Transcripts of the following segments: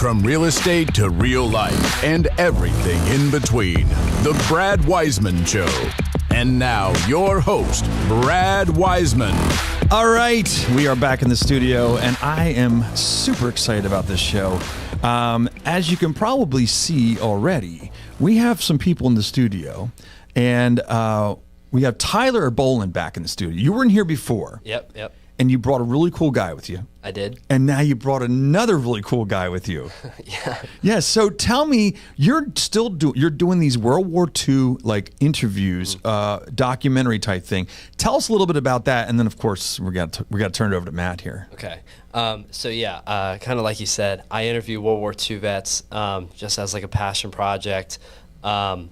From real estate to real life and everything in between. The Brad Weisman Show. And now, your host, Brad Weisman. All right, we are back in the studio, and I am super excited about this show. As you can probably see already, we have some people in the studio, and we have Tyler Boland back in the studio. You were in here before. Yep. And you brought a really cool guy with you. I did. And now you brought another really cool guy with you. Yeah. Yeah. So tell me, you're doing these World War II like interviews, documentary type thing. Tell us a little bit about that, and then of course we got to turn it over to Matt here. Okay. So yeah, kind of like you said, I interview World War II vets just as like a passion project. Yeah,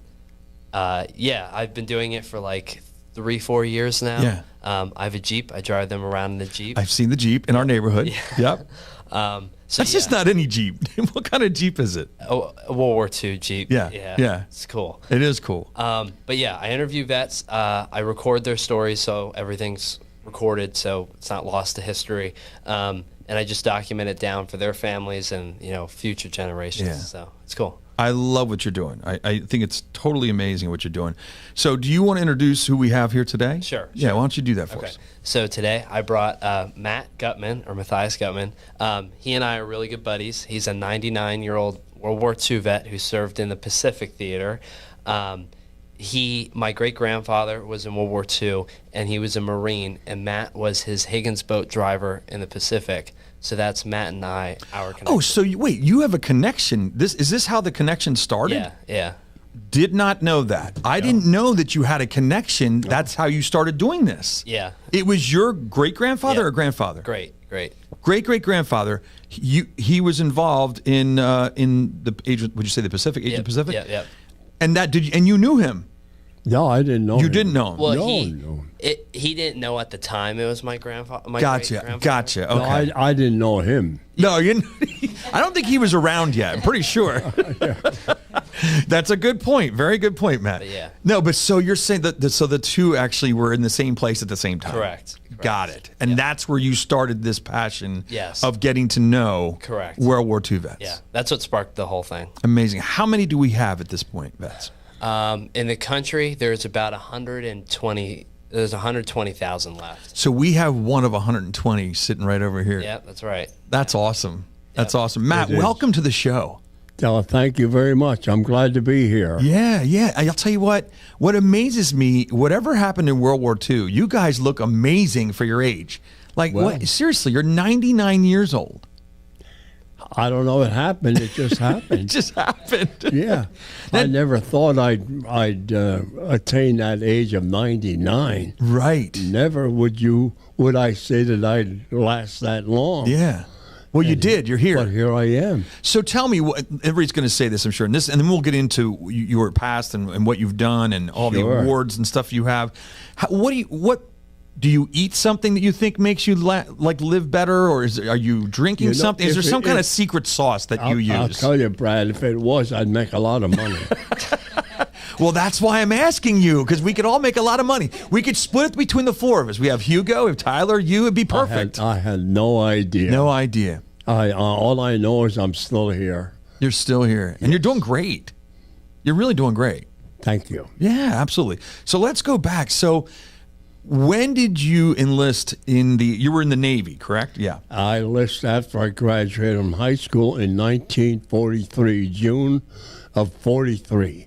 I've been doing it for like 3-4 years now. Yeah. I have a Jeep. I drive them around in the Jeep. I've seen the Jeep in our neighborhood. Yeah. Yep. So That's just not any Jeep. What kind of Jeep is it? a World War II Jeep. Yeah. It's cool. It is cool. But yeah, I interview vets. I record their stories, so everything's recorded, so it's not lost to history. And I just document it down for their families and future generations. Yeah. So it's cool. I love what you're doing. I think it's totally amazing what you're doing. So do you want to introduce who we have here today? Sure. Yeah, why don't you do that for us? So today I brought Matt Gutman, or Matthias Gutman. He and I are really good buddies. He's a 99-year-old World War II vet who served in the Pacific Theater. My great-grandfather was in World War II, and he was a Marine, and Matt was his Higgins boat driver in the Pacific. So that's Matt and I, our connection. Oh, so you have a connection. Is this how the connection started? Yeah. Did not know that. I didn't know that you had a connection. No. That's how you started doing this. Yeah. It was your great-grandfather or grandfather? Great-great-grandfather. He was involved in the age. Would you say the Pacific? Age of Pacific? Yeah. And and you knew him. No, I didn't know him. You didn't know him? Well, no. He didn't know at the time it was my grandfather. Gotcha. Okay. No, I didn't know him. No, I don't think he was around yet. I'm pretty sure. That's a good point. Very good point, Matt. But yeah. No, but so you're saying that so the two actually were in the same place at the same time. Correct. Got it. And that's where you started this passion of getting to know World War II vets. Yeah, that's what sparked the whole thing. Amazing. How many do we have at this point, vets? In the country, there's about 120. There's 120,000 left. So we have one of 120 sitting right over here. Yeah, that's right. That's awesome. That's awesome. Matt, welcome to the show. Thank you very much. I'm glad to be here. Yeah. I'll tell you what amazes me, whatever happened in World War II, you guys look amazing for your age. Seriously, you're 99 years old. I don't know. It happened. It just happened. It just happened. Yeah. I never thought I'd attain that age of 99. Right. Never would I say that I'd last that long. Yeah. Well, you did. You're here. But here I am. So tell me, everybody's going to say this, I'm sure, and then we'll get into your past and what you've done and all the awards and stuff you have. What do you eat something that you think makes you live better, or are you drinking something? Is there some kind of secret sauce that you use? I'll tell you, Brad, if it was, I'd make a lot of money. Well, that's why I'm asking you, because we could all make a lot of money. We could split it between the four of us. We have Hugo, if Tyler, you, it'd be perfect. I had no idea. No idea. All I know is I'm still here. You're still here, and you're doing great. You're really doing great. Thank you. Yeah, absolutely. So let's go back. So when did you enlist you were in the Navy, correct? Yeah. I enlisted after I graduated from high school in 1943, June of 43.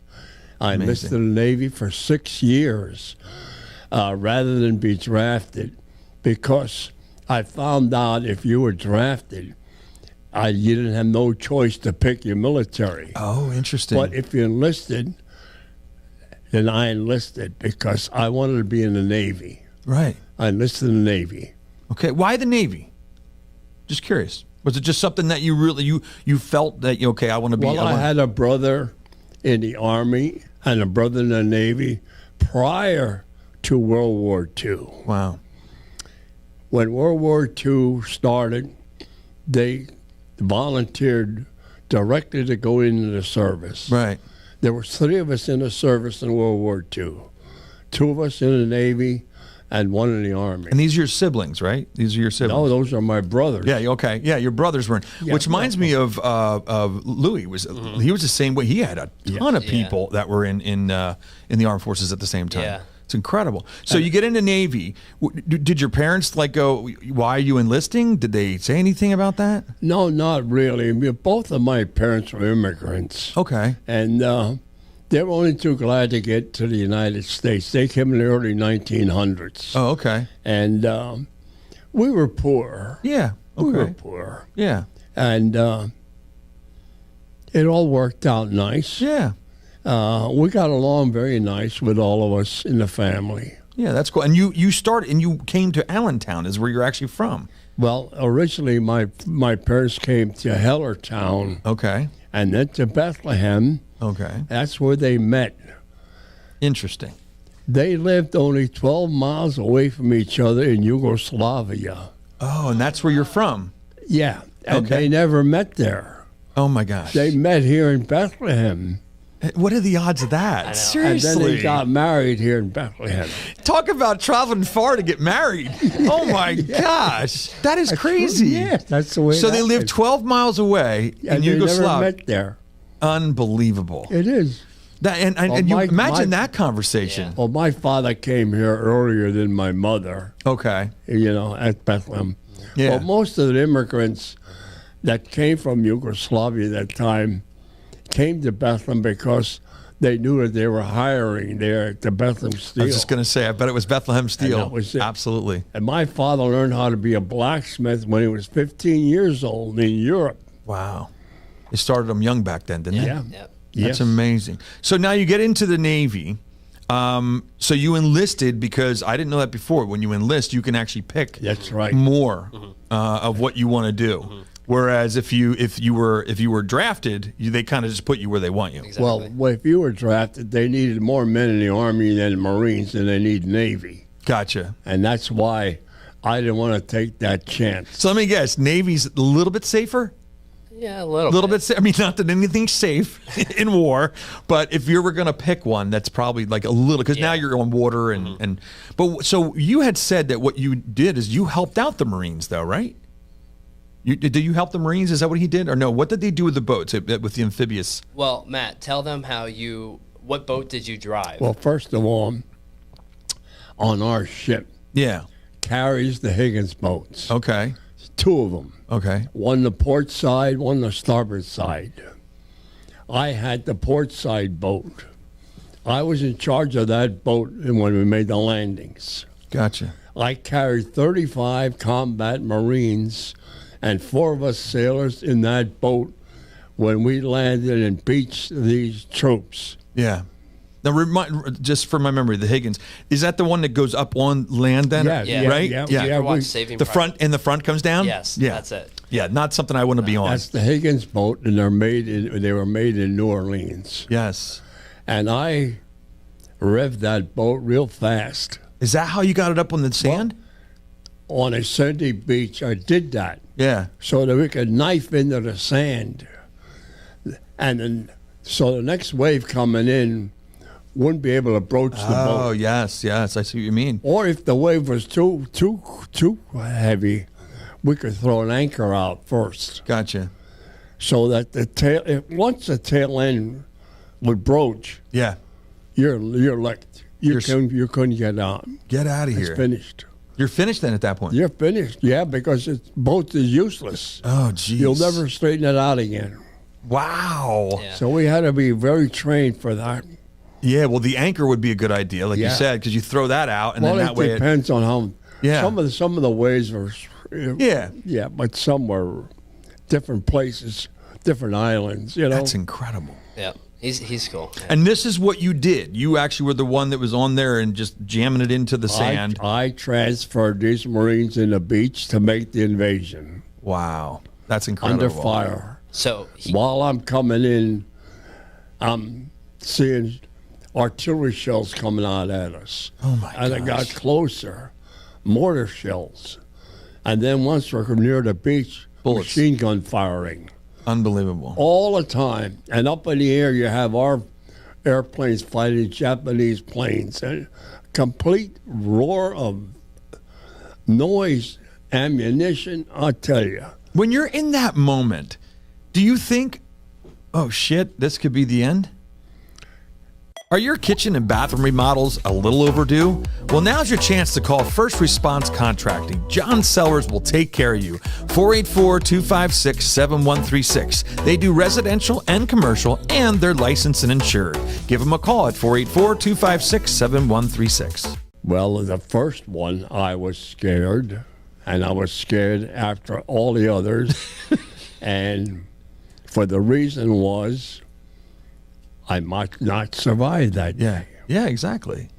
I enlisted in the Navy for 6 years rather than be drafted, because I found out if you were drafted, you didn't have no choice to pick your military. Oh, interesting. But if you enlisted, then I enlisted because I wanted to be in the Navy. Right. I enlisted in the Navy. Okay. Why the Navy? Just curious. Was it just something that you really you felt that I want to be? Well, I had a brother in the Army and a brother in the Navy prior to World War II. Wow. When World War II started, they volunteered directly to go into the service. Right. There were 3 of us in the service in World War II. 2 of us in the Navy and one in the Army. And these are your siblings, right? These are your siblings. No, those are my brothers. Yeah. Okay. Yeah. Your brothers were in. Yeah, which reminds me of Louis. He was the same way. He had a ton of people that were in the armed forces at the same time. Yeah. It's incredible. So you get into Navy. Did your parents go, why are you enlisting? Did they say anything about that? No, not really. I mean, both of my parents were immigrants. Okay. And they were only too glad to get to the United States. They came in the early 1900s. Oh, okay. And we were poor. Yeah. Okay. We were poor. Yeah. And it all worked out nice. Yeah. We got along very nice with all of us in the family. Yeah, that's cool. And you came to Allentown, is where you're actually from. Well, originally my parents came to Hellertown. Okay. And then to Bethlehem. Okay. That's where they met. Interesting. They lived only 12 miles away from each other in Yugoslavia. Oh, and that's where you're from. Yeah. And Okay. they never met there. Oh my gosh. They met here in Bethlehem. What are the odds of that? Seriously. And then they got married here in Bethlehem. Talk about traveling far to get married. Oh my gosh. That is crazy. Yeah, that's the way So it they lived happened. 12 miles away in And they never Yugoslavia. met there. Unbelievable. It is. That, and Well, you my- imagine my- that conversation. Well, my father came here earlier than my mother, Okay. at Bethlehem. Yeah. Well, most of the immigrants that came from Yugoslavia at that time came to Bethlehem because they knew that they were hiring there at the Bethlehem Steel. I was just going to say, I bet it was Bethlehem Steel. that was it. Absolutely. And my father learned how to be a blacksmith when he was 15 years old in Europe. Wow. They started them young back then, didn't they? Yeah. Yep. That's Yes. amazing. So now you get into the Navy. So you enlisted because I didn't know that before. When you enlist, you can actually pick That's right. more of what you want to do. Whereas if you were drafted, they kind of just put you where they want you. Exactly. Well, if you were drafted, they needed more men in the Army than Marines, and they need Navy. Gotcha. And that's why I didn't want to take that chance. So let me guess, Navy's a little bit safer. Yeah, a little bit. I mean, not that anything's safe in war, but if you were going to pick one, that's probably like a little, because now you're on water but so you had said that what you did is you helped out the Marines, though, right? Did you help the Marines? Is that what he did, or no? What did they do with the boats, with the amphibious? Well, Matt, tell them what boat did you drive? Well, first of all, on our ship Yeah. carries the Higgins boats. Okay. Two of them. Okay. One the port side, one the starboard side. I had the port side boat. I was in charge of that boat when we made the landings. Gotcha. I carried 35 combat Marines and 4 of us sailors in that boat when we landed and beached these troops. Yeah. Now, just for my memory, the Higgins, is that the one that goes up on land then? Yeah. Right? Yeah. Did you ever watch we- Saving The Private? front comes down? Yes, Yeah. that's it. Yeah, not something I want to be on. That's the Higgins boat, and they were made in New Orleans. Yes. And I revved that boat real fast. Is that how you got it up on the sand? On a sandy beach, I did that Yeah. so that we could knife into the sand. And then, so the next wave coming in wouldn't be able to broach the Oh, boat. yes. I see what you mean. Or if the wave was too heavy, we could throw an anchor out first, Gotcha. so that once the tail end would broach, Yeah. you're licked. You couldn't get out. Get out of It's here. finished. You're finished then at that point? You're finished. Yeah, because boat is useless. Oh, geez. You'll never straighten it out again. Wow. Yeah. So we had to be very trained for that. Yeah, well, the anchor would be a good idea, like you Yeah. said, because you throw that out, and Well, then it that way depends on how. Yeah. Some of the ways were. Yeah. Yeah, but some were different places, different islands. That's incredible. Yeah, he's cool. Yeah. And this is what you did. You actually were the one that was on there and just jamming it into the sand. I transferred these Marines in the beach to make the invasion Wow. That's incredible. under fire. So While I'm coming in, I'm seeing artillery shells coming out at us. Oh, my And it got gosh. closer, mortar shells. And then once we're near the beach, Bullets. machine gun firing Unbelievable. all the time. And up in the air, you have our airplanes fighting Japanese planes and complete roar of noise, ammunition, I'll tell you. When you're in that moment, do you think, oh shit, this could be the end? Are your kitchen and bathroom remodels a little overdue? Well, now's your chance to call First Response Contracting. John Sellers will take care of you. 484-256-7136. They do residential and commercial, and they're licensed and insured. Give them a call at 484-256-7136. Well, the first one, I was scared, and I was scared after all the others. And for the reason was I might not survive that day. Yeah, exactly.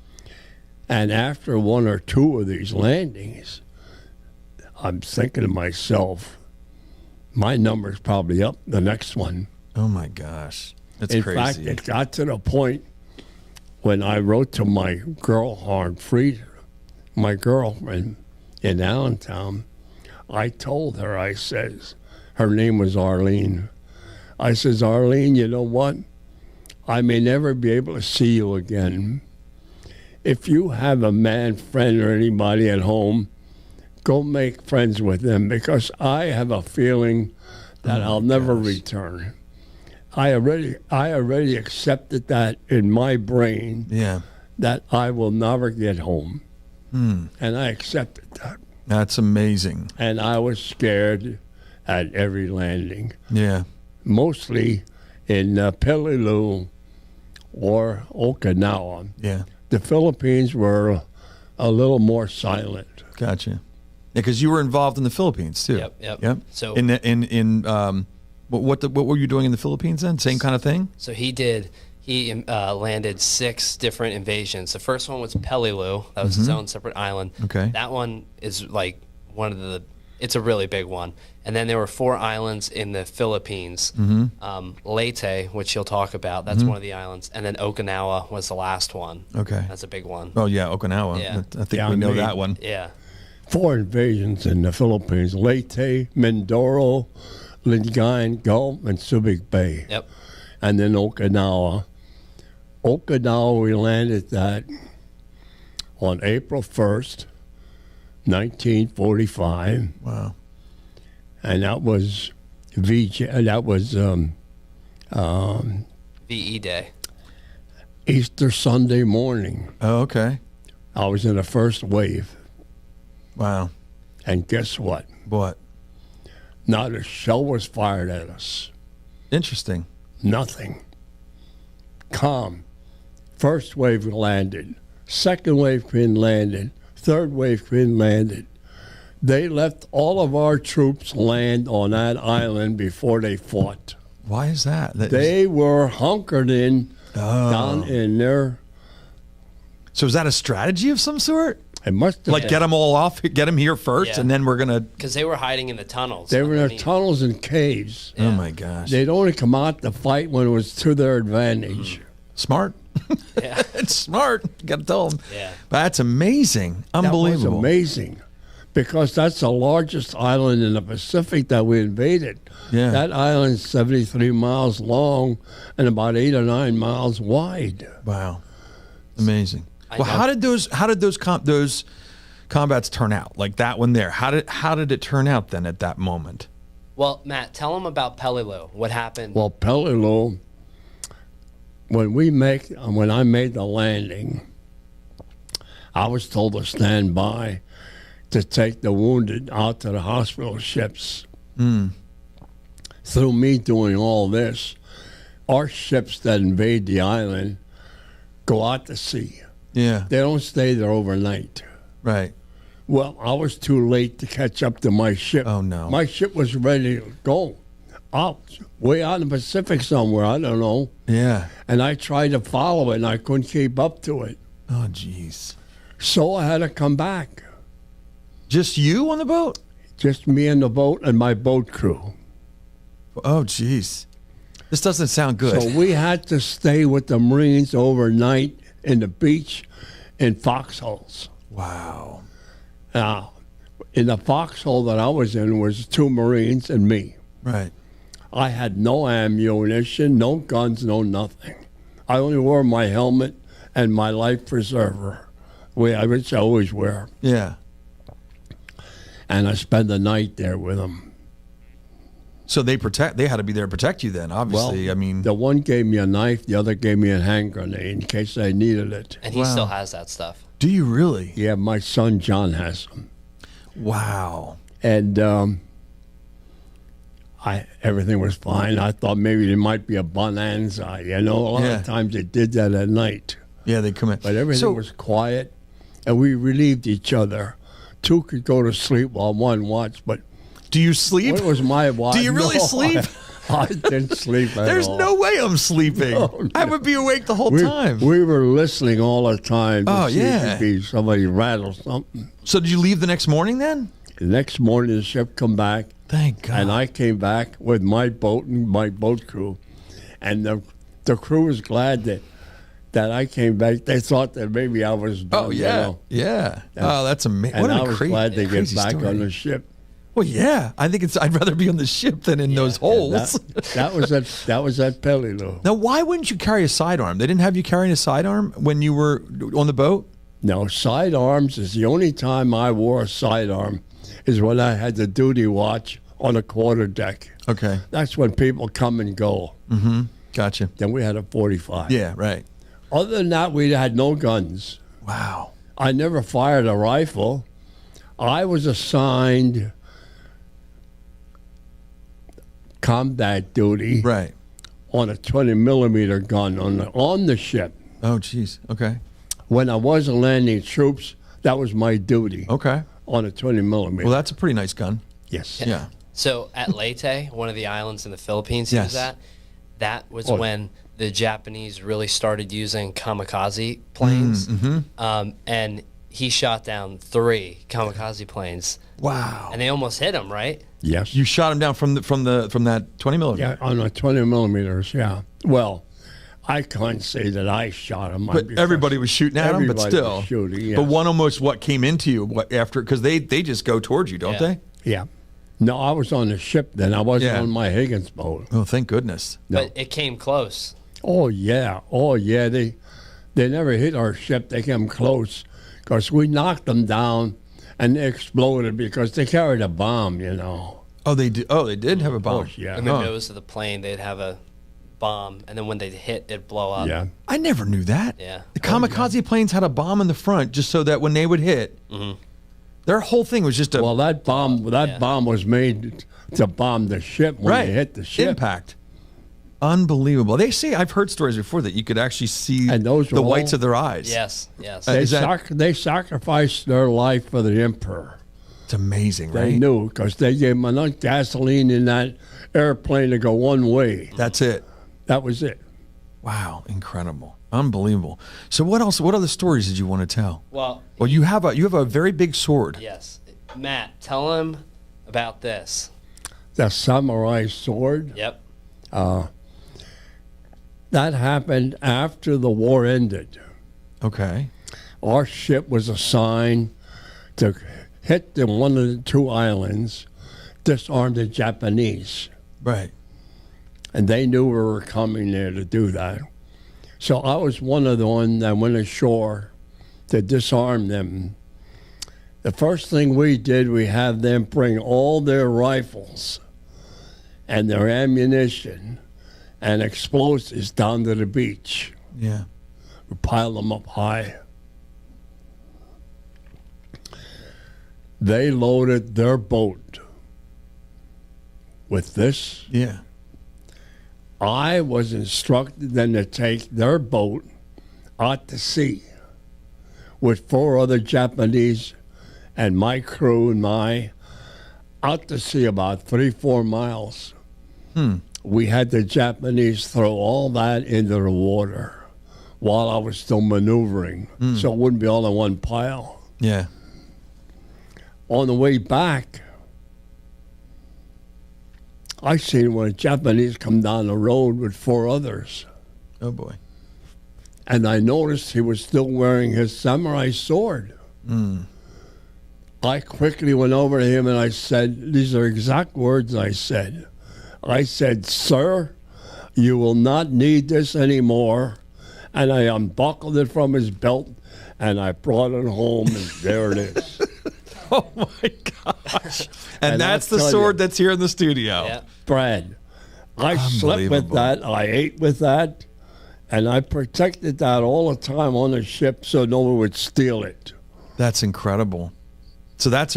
And after one or two of these landings, I'm thinking to myself, my number's probably up the next one. Oh, my gosh. That's In crazy. fact, it got to the point when I wrote to my girlfriend, my girlfriend in Allentown, I told her, I says, her name was Arlene. I says, Arlene, you know what? I may never be able to see you again. If you have a man friend or anybody at home, go make friends with them, because I have a feeling that I'll never return. I already accepted that in my brain, that I will never get home. And I accepted that. That's amazing. And I was scared at every landing. Yeah. Mostly in Peleliu or Okinawa. Yeah. The Philippines were a little more silent. Gotcha. Yeah, because you were involved in the Philippines too. Yep. So what were you doing in the Philippines then? Same kind of thing? So he landed 6 different invasions. The first one was Peleliu. That was his own separate island. Okay. That one is like it's a really big one. And then there were 4 islands in the Philippines. Leyte, which he'll talk about, that's one of the islands. And then Okinawa was the last one. Okay. That's a big one. Oh, yeah, Okinawa. Yeah. I think we know that one. Yeah. 4 invasions in the Philippines: Leyte, Mindoro, Lingayen Gulf, and Subic Bay. Yep. And then Okinawa. Okinawa, we landed that on April 1st, 1945. Wow. And that was VE Day. Easter Sunday morning. Oh, okay. I was in the first wave. Wow. And guess what? What? Not a shell was fired at us. Interesting. Nothing. Calm. First wave landed. Second wave been landed. Third wave been landed. They left all of our troops land on that island before they fought. Why is that? They were hunkered in down in there. So is that a strategy of some sort? It must have. Like get them all off, get them here first, Yeah. and then we're going to... Because they were hiding in the tunnels. They were in the tunnels and caves. Oh, my gosh. They'd only come out to fight when it was to their advantage. Smart. Yeah. It's smart. You got to tell them. Yeah. That's amazing. Unbelievable. That was amazing. Because that's the largest island in the Pacific that we invaded. Yeah. That island's 73 miles long and about 8 or 9 miles wide. Wow. Amazing. Well, how did those combats turn out? Like that one there. How did it turn out then at that moment? Well, Matt, tell them about Peleliu. What happened? Well, Peleliu, when I made the landing, I was told to stand by to take the wounded out to the hospital ships. Through me doing all this, our ships that invade the island go out to sea. Yeah. They don't stay there overnight. Right. Well, I was too late to catch up to my ship. Oh, no. My ship was ready to go. Way out in the Pacific somewhere, I don't know. Yeah. And I tried to follow it, and I couldn't keep up to it. Oh, jeez. So I had to come back. Just you on the boat? Just me and the boat and my boat crew. Oh, jeez. This doesn't sound good. So we had to stay with the Marines overnight in the beach in foxholes. Wow. Now, in the foxhole that I was in was 2 Marines and me. Right. I had no ammunition, no guns, no nothing. I only wore my helmet and my life preserver, which I always wear. Yeah. And I spend the night there with them. So they had to be there to protect you then, obviously. Well, I mean, the one gave me a knife, the other gave me a hand grenade in case I needed it. And he still has that stuff. do you really? Yeah, my son John has them. Wow. And everything was fine. I thought maybe there might be a bonanza. A lot of times they did that at night. Yeah, they come in. But everything was quiet, and we relieved each other. Two could go to sleep while one watched, but do you sleep? What was my watch? Do you really sleep? I didn't sleep at There's all. no way I'm sleeping. No. I would be awake the whole time. We were listening all the time to see yeah. if somebody rattle something. So did you leave the next morning then? The next morning, the ship come back. Thank God. And I came back with my boat and my boat crew. And the crew was glad that I came back. They thought that maybe I was done. Oh, yeah. Yeah. Oh, that's amazing. And I was glad to get back story. on the ship. Well, yeah. I think I'd rather be on the ship than in those holes. That was at Peleliu. Now, why wouldn't you carry a sidearm? They didn't have you carrying a sidearm when you were on the boat? No, sidearms is the only time I wore a sidearm is when I had the duty watch on the quarterdeck. Okay. That's when people come and go. Mm-hmm. Gotcha. Then we had a 45. Yeah, right. Other than that, we had no guns. Wow. I never fired a rifle. I was assigned combat duty on a 20-millimeter gun on the ship. Oh, geez. Okay. When I wasn't landing troops, that was my duty. Okay. On a 20-millimeter. Well, that's a pretty nice gun. Yes. Yeah. So at Leyte, one of the islands in the Philippines he was at, that was when the Japanese really started using kamikaze planes. And he shot down 3 kamikaze planes. Wow. And they almost hit him, right? Yes. You shot him down from that 20 millimeter. Yeah, on the 20 millimeters, yeah. Well, I can't say that I shot him. But everybody was shooting at him, but still. Was shooting, yes. But one almost came into you after, because they just go towards you, don't they? Yeah. No, I was on the ship then. I wasn't on my Higgins boat. Oh, thank goodness. No. But it came close. Oh, yeah. Oh, yeah. They never hit our ship. They came close because we knocked them down and they exploded because they carried a bomb, Oh, they did. Oh, they did have a bomb. Oh, yeah. In the nose of the plane, they'd have a bomb, and then when they hit, it'd blow up. Yeah. I never knew that. Yeah. The kamikaze planes had a bomb in the front just so that when they would hit, their whole thing was just a... Well, that bomb was made to bomb the ship when they hit the ship. Impact. Unbelievable. They say, I've heard stories before that you could actually see the whites of their eyes. Yes, yes. They sacrificed their life for the emperor. It's amazing, right? They knew because they gave them enough gasoline in that airplane to go one way. That's it. That was it. Wow, incredible. Unbelievable. So what else? What other stories did you want to tell? Well, you have a very big sword. Yes. Matt, tell him about this. The samurai sword. Yep. That happened after the war ended. Okay. Our ship was assigned to hit one of the 2 islands, disarm the Japanese. Right. And they knew we were coming there to do that. So I was one of the ones that went ashore to disarm them. The first thing we did, we had them bring all their rifles and their ammunition and explosives down to the beach. Yeah. We piled them up high. They loaded their boat with this. Yeah. I was instructed then to take their boat out to sea with 4 other Japanese and my crew and out to sea about 3-4 miles. We had the Japanese throw all that into the water while I was still maneuvering, so it wouldn't be all in one pile. Yeah. On the way back, I seen one of the Japanese come down the road with 4 others. Oh, boy. And I noticed he was still wearing his samurai sword. I quickly went over to him and I said, these are exact words I said. I said, sir, you will not need this anymore. And I unbuckled it from his belt and I brought it home, and there it is. Oh my gosh! And that's the sword that's here in the studio. Yeah. Brad, I slept with that. I ate with that, and I protected that all the time on the ship so no one would steal it. That's incredible. So that's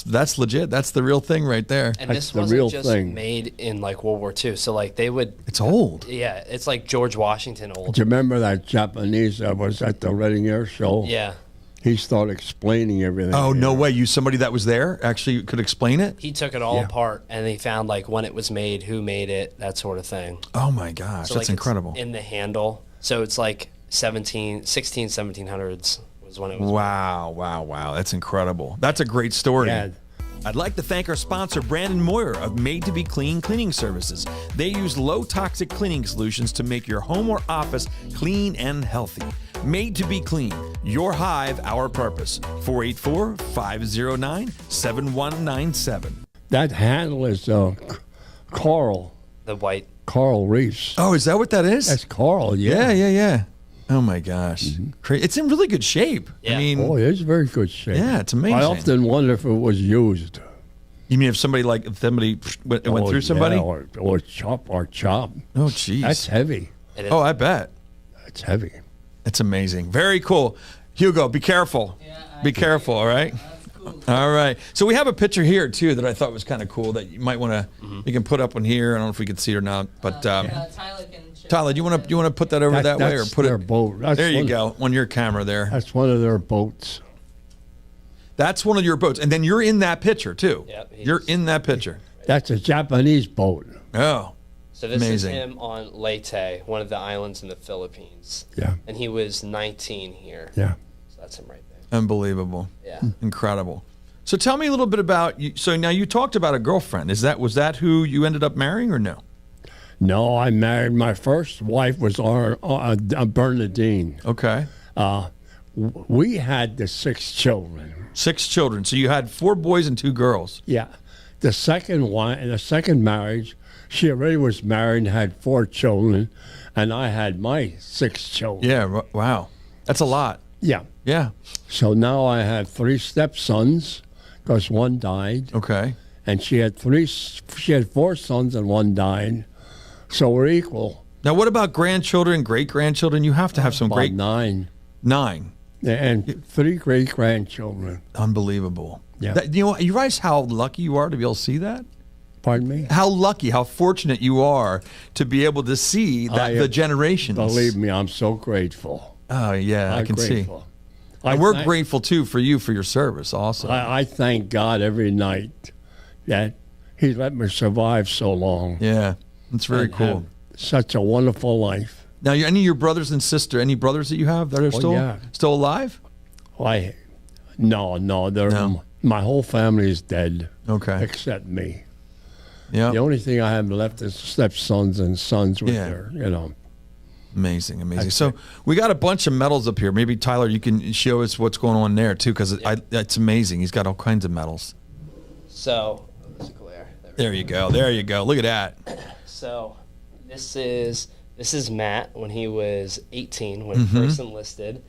that's legit. That's the real thing right there. And That's this the wasn't real just thing. made in like World War II. So like they would. It's old. Yeah, it's like George Washington old. Do you remember that Japanese that was at the Reading Air Show? Yeah. He started explaining everything. Oh, no way. You somebody that was there actually could explain it? He took it all apart and he found like when it was made, who made it, that sort of thing. Oh my gosh, So, that's like, incredible. It's in the handle. So it's like 1700s was when it was. Wow. That's incredible. That's a great story. Yeah. I'd like to thank our sponsor, Brandon Moyer of Made to Be Clean Cleaning Services. They use low toxic cleaning solutions to make your home or office clean and healthy. Made to Be Clean, your hive, our purpose. 484-509-7197. That handle is coral The white. reefs. Oh, is that what that is? That's coral, yeah. Yeah. Oh my gosh. It's in really good shape. Yeah. I mean, Oh, it's very good shape. yeah, it's amazing. I often wonder if it was used. You mean if somebody went through somebody? Yeah, or chop. Oh, jeez. That's heavy. It is. Oh, I bet. That's heavy. It's amazing. Very cool. Hugo, be careful. Be careful, all right? All right. So we have a picture here, too, that I thought was kind of cool that you might want to, you can put up on here. I don't know if we can see it or not. But Tyler can show Tyler, do you want to put that over that way or That's put their it? boat. That's There you one- go, on your camera there. That's one of their boats. That's one of your boats. And then you're in that picture, too. Yep, he's- You're in that picture. That's a Japanese boat. Oh. So this Amazing. is him on Leyte, one of the islands in the Philippines. Yeah, And he was 19 here. yeah. So that's him right there. Unbelievable. Yeah. Incredible. So tell me a little bit about you. So now you talked about a girlfriend. Was that who you ended up marrying or no? No, I married. My first wife was Bernadine. Okay. We had the 6 children. 6 children. So you had 4 boys and 2 girls. Yeah, the second marriage, she already was married and had 4 children, and I had my 6 children. Yeah. Wow. That's a lot. Yeah. Yeah. So now I have 3 stepsons because one died, Okay. and she had 4 sons and one died. So we're equal. Now, what about grandchildren, great grandchildren? You have to have some About great 9. 9. And 3 great grandchildren. Unbelievable. Yeah. You realize how lucky you are to be able to see that? Pardon me? How lucky, how fortunate you are to be able to see that the generations. Believe me, I'm so grateful. Oh, yeah, I I'm can grateful. see. And we're grateful, too, for you for your service also. I thank God every night that He let me survive so long. Yeah, it's very and cool. have such a wonderful life. Now, any of your brothers and sister, any brothers that you have that are still alive? No, No. my whole family is dead. Okay. Except me. Yeah. The only thing I have left is stepsons and sons with Yeah. their, Amazing. That's So it. we got a bunch of medals up here. Maybe, Tyler, you can show us what's going on there, too, because it's amazing. He's got all kinds of medals. So, let's glare. There you go. There you go. Look at that. So, this is Matt when he was 18 when he first enlisted,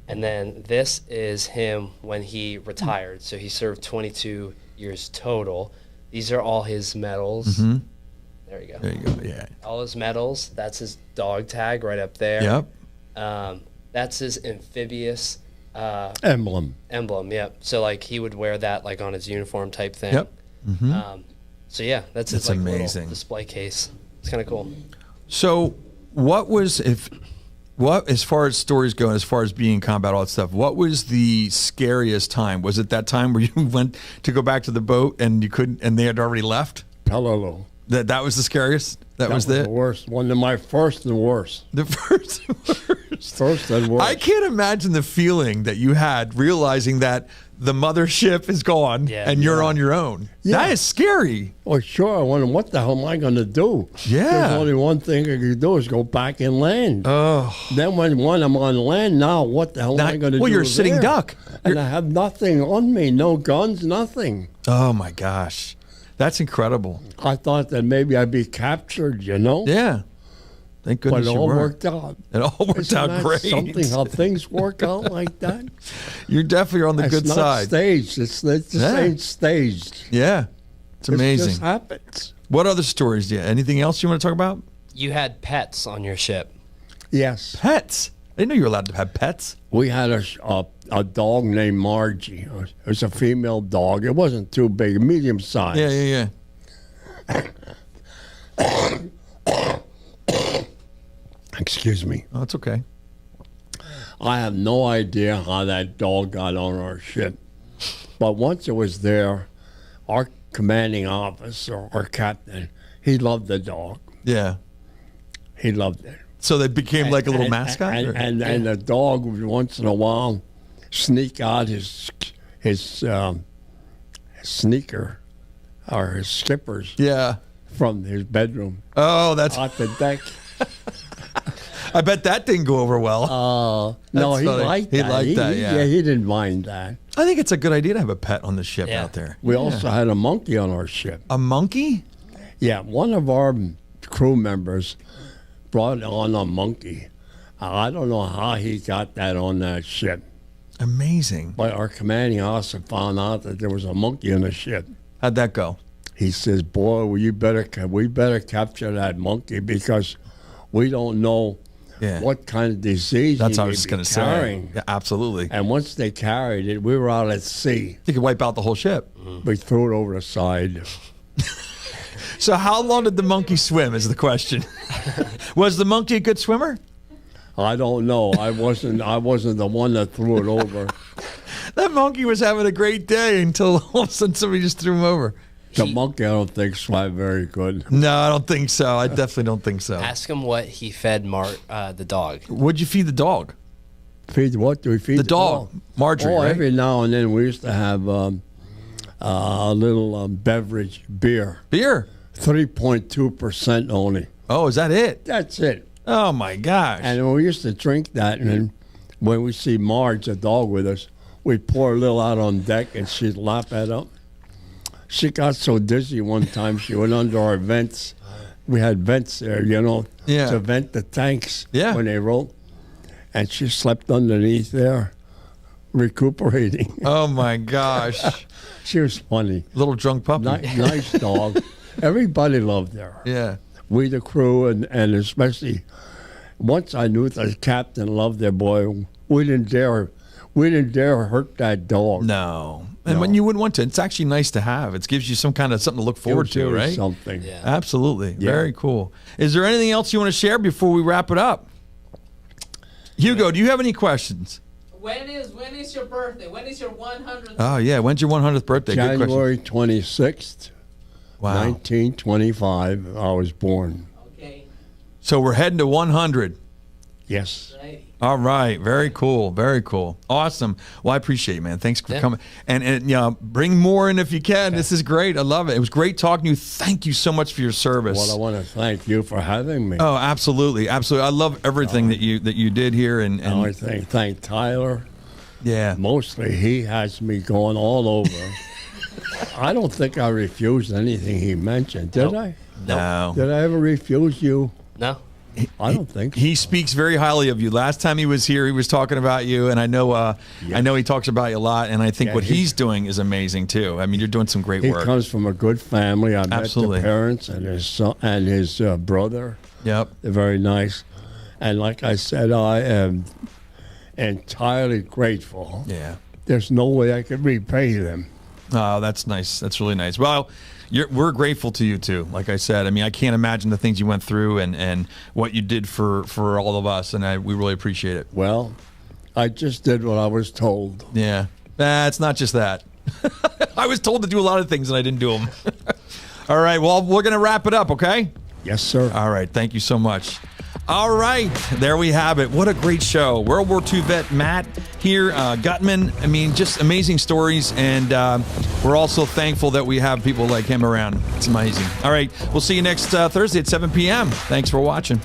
and then this is him when he retired. So he served 22 years total. These are all his medals. There you go. There you go. Yeah. All his medals. That's his dog tag right up there. Yep. That's his amphibious emblem. Yep. So like he would wear that like on his uniform type thing. Yep. So yeah, that's his That's like amazing. little display case. It's kind of cool. So, as far as stories go, as far as being in combat, all that stuff, what was the scariest time? Was it that time where you went to go back to the boat and you couldn't, and they had already left? Pelalo. That was the scariest? That was the worst. One of my first and worst. The first and worst. First and worst. I can't imagine the feeling that you had realizing that the mothership is gone and you're on your own. Yeah. That is scary. Well, sure. I wonder what the hell am I going to do? Yeah. There's only one thing I can do is go back and land. Oh. Then when I'm on land now, what the hell am I going to do? Well, you're a sitting there? duck. And I have nothing on me, no guns, nothing. Oh, my gosh. That's incredible. I thought that maybe I'd be captured, Yeah. Thank goodness But it you all were. worked out. It all worked Isn't out that great. something how things work out like that? You're definitely on the good It's not side. staged. It's just ain't staged. Yeah, it's It amazing. just happens. What other stories do you? Anything else you want to talk about? You had pets on your ship. Yes. Pets. I didn't know you were allowed to have pets. We had a dog named Margie. It was a female dog. It wasn't too big, medium size. Yeah. Excuse me. Oh, it's okay. I have no idea how that dog got on our ship. But once it was there, our commanding officer, our captain, he loved the dog. Yeah. He loved it. So they became like a little mascot? And the dog would once in a while sneak out his sneaker or his slippers Yeah. from his bedroom Oh, that's. out the deck. I bet that didn't go over well. No, That's he funny. liked He that. liked that, yeah. He didn't mind that. I think it's a good idea to have a pet on the ship Yeah. out there. We also had a monkey on our ship. A monkey? Yeah, one of our crew members brought on a monkey. I don't know how he got that on that ship, Amazing. but our commanding officer found out that there was a monkey on the ship. How'd that go? He says, "Boy, we better capture that monkey because we don't know Yeah. what kind of disease That's he what I may was be going to say. carrying." Yeah, absolutely. And once they carried it, we were out at sea. You could wipe out the whole ship. We threw it over the side. So how long did the monkey swim is the question. Was the monkey a good swimmer? I don't know. I wasn't the one that threw it over. That monkey was having a great day until all of a sudden somebody just threw him over. The monkey, I don't think, swam very good. No, I don't think so. I definitely don't think so. Ask him what he fed the dog. What'd you feed the dog? Feed what? Do we feed The dog. Marjorie, Oh, right? every now and then we used to have a little beverage, beer. Beer. 3.2% only. Oh, is that it? That's it. Oh, my gosh. And we used to drink that, and then when we see Marge, the dog, with us, we'd pour a little out on deck, and she'd lap that up. She got so dizzy one time, she went under our vents. We had vents there, Yeah. to vent the tanks Yeah. when they rolled. And she slept underneath there, recuperating. Oh, my gosh. She was funny. Little drunk puppy. Nice dog. Everybody loved her. Yeah. We, the crew, and especially once I knew the captain loved their boy, we didn't dare hurt that dog. No. And No. when you wouldn't want to, it's actually nice to have. It gives you some kind of something to look forward Gives you to, right? Something. Yeah. Absolutely. Yeah. Very cool. Is there anything else you want to share before we wrap it up? Hugo, do you have any questions? When is your birthday? When is your 100th? Oh, yeah. When's your 100th birthday? Good question. January 26th, Wow. 1925, I was born. Okay, So we're heading to 100. Yes. right. All right. Very cool. Very cool. Awesome. Well, I appreciate it, man. Thanks for Yeah. coming. And bring more in if you can. Okay. This is great. I love it. It was great talking to you. Thank you so much for your service. Well, I want to thank you for having me. Oh, absolutely. Absolutely. I love everything that you did here. And I want to thank Tyler. yeah. Mostly, he has me going all over. I don't think I refused anything he mentioned, did I? No. Did I ever refuse you? No? I don't think so. He speaks very highly of you. Last time he was here, he was talking about you, and I know he talks about you a lot. And I think Yeah, what he's doing is amazing too. I mean, you're doing some great He work. comes from a good family. I Absolutely. met the parents and his son and his brother. Yep. They're very nice. And like I said, I am entirely grateful. Yeah. There's no way I could repay them. Oh, that's nice. That's really nice. Well, we're grateful to you too. Like I said, I mean, I can't imagine the things you went through and what you did for all of us, and we really appreciate it. Well, I just did what I was told. Yeah. It's not just that. I was told to do a lot of things and I didn't do them. All right. Well, we're going to wrap it up, okay? Yes, sir. All right. Thank you so much. All right. There we have it. What a great show. World War II vet Matt here, Gutman. I mean, just amazing stories. And we're also thankful that we have people like him around. It's amazing. All right. We'll see you next Thursday at 7 p.m. Thanks for watching.